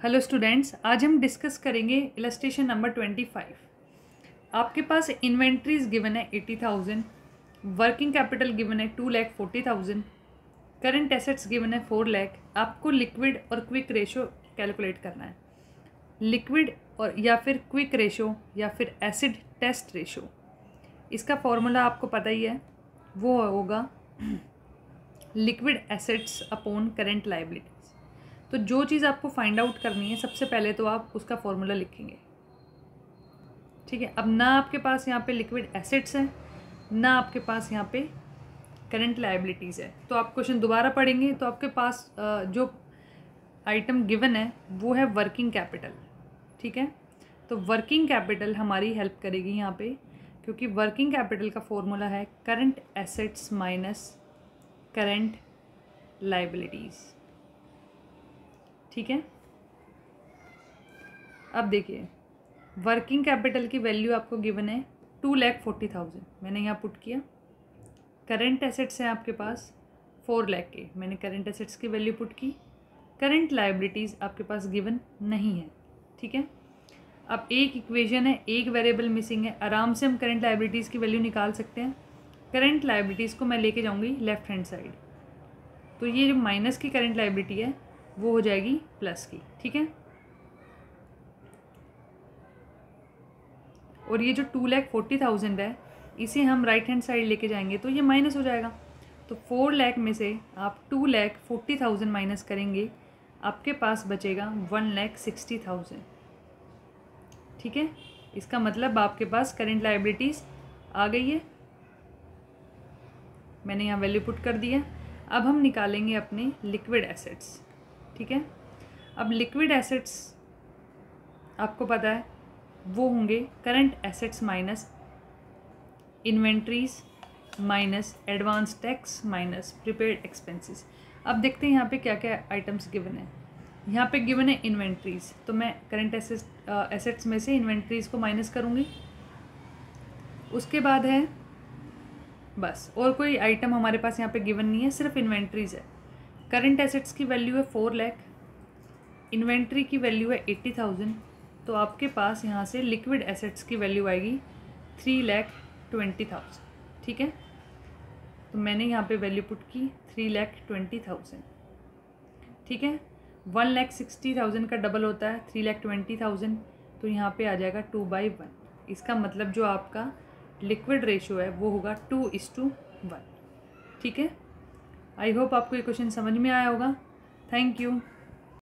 Hello students, आज हम discuss करेंगे इलस्ट्रेशन नंबर 25। आपके पास इन्वेंट्रीज गिवन है 80,000, वर्किंग कैपिटल गिवन है 2,40,000, करंट एसेट्स गिवन है 4 लाख। आपको लिक्विड और क्विक रेशो कैलकुलेट करना है। लिक्विड और या फिर क्विक रेशो या फिर एसिड टेस्ट रेशो, इसका फॉर्मूला आपको पता ही है, वो होगा liquid assets upon current liabilities. तो जो चीज़ आपको फाइंड आउट करनी है, सबसे पहले तो आप उसका फॉर्मूला लिखेंगे। ठीक है। अब ना आपके पास यहाँ पे लिक्विड एसेट्स है, ना आपके पास यहाँ पे करंट लायबिलिटीज़ है। तो आप क्वेश्चन दोबारा पढ़ेंगे तो आपके पास जो आइटम गिवन है वो है वर्किंग कैपिटल। ठीक है। तो वर्किंग कैपिटल हमारी हेल्प करेगी यहाँ पे, क्योंकि वर्किंग कैपिटल का फॉर्मूला है current assets minus current liabilities. ठीक है। अब देखिए, वर्किंग कैपिटल की वैल्यू आपको गिवन है 2,40,000, मैंने यहाँ पुट किया। करंट एसेट्स हैं आपके पास 4 लाख के, मैंने करंट एसेट्स की वैल्यू पुट की। करंट लायबिलिटीज़ आपके पास गिवन नहीं है। ठीक है। अब एक इक्वेशन है, एक वेरिएबल मिसिंग है, आराम से हम करंट लायबिलिटीज़ की वैल्यू निकाल सकते हैं। करंट लायबिलिटीज़ को मैं लेके जाऊँगी लेफ्ट हैंड साइड, तो ये जो माइनस की करंट लायबिलिटी है वो हो जाएगी प्लस की। ठीक है। और ये जो 2,40,000 है, इसे हम राइट हैंड साइड लेके जाएंगे तो ये माइनस हो जाएगा। तो 4 लाख में से आप 2,40,000 माइनस करेंगे, आपके पास बचेगा 1,60,000। ठीक है। इसका मतलब आपके पास करंट लायबिलिटीज़ आ गई है, मैंने यहाँ वैल्यू पुट कर दी है। अब हम निकालेंगे अपने लिक्विड एसेट्स। ठीक है। अब लिक्विड एसेट्स आपको पता है वो होंगे current assets minus inventories minus advance tax minus prepaid expenses. अब देखते हैं यहाँ पे क्या क्या आइटम्स गिवन है। यहाँ पे गिवन है इन्वेंट्रीज, तो मैं करंट एसेट्स में से इन्वेंट्रीज को माइनस करूँगी। उसके बाद है बस, और कोई आइटम हमारे पास यहाँ पे गिवन नहीं है, सिर्फ इन्वेंट्रीज है। करंट एसेट्स की वैल्यू है 4 लाख, इन्वेंट्री की वैल्यू है 80,000, तो आपके पास यहाँ से लिक्विड एसेट्स की वैल्यू आएगी 3,20,000। ठीक है। तो मैंने यहाँ पे वैल्यू पुट की 3,20,000। ठीक है। 1,60,000 का डबल होता है 3,20,000, तो यहाँ पे आ जाएगा 2/1। इसका मतलब जो आपका लिक्विड रेशो है वो होगा 2:1। ठीक है। आई होप आपको ये क्वेश्चन समझ में आया होगा। Thank you.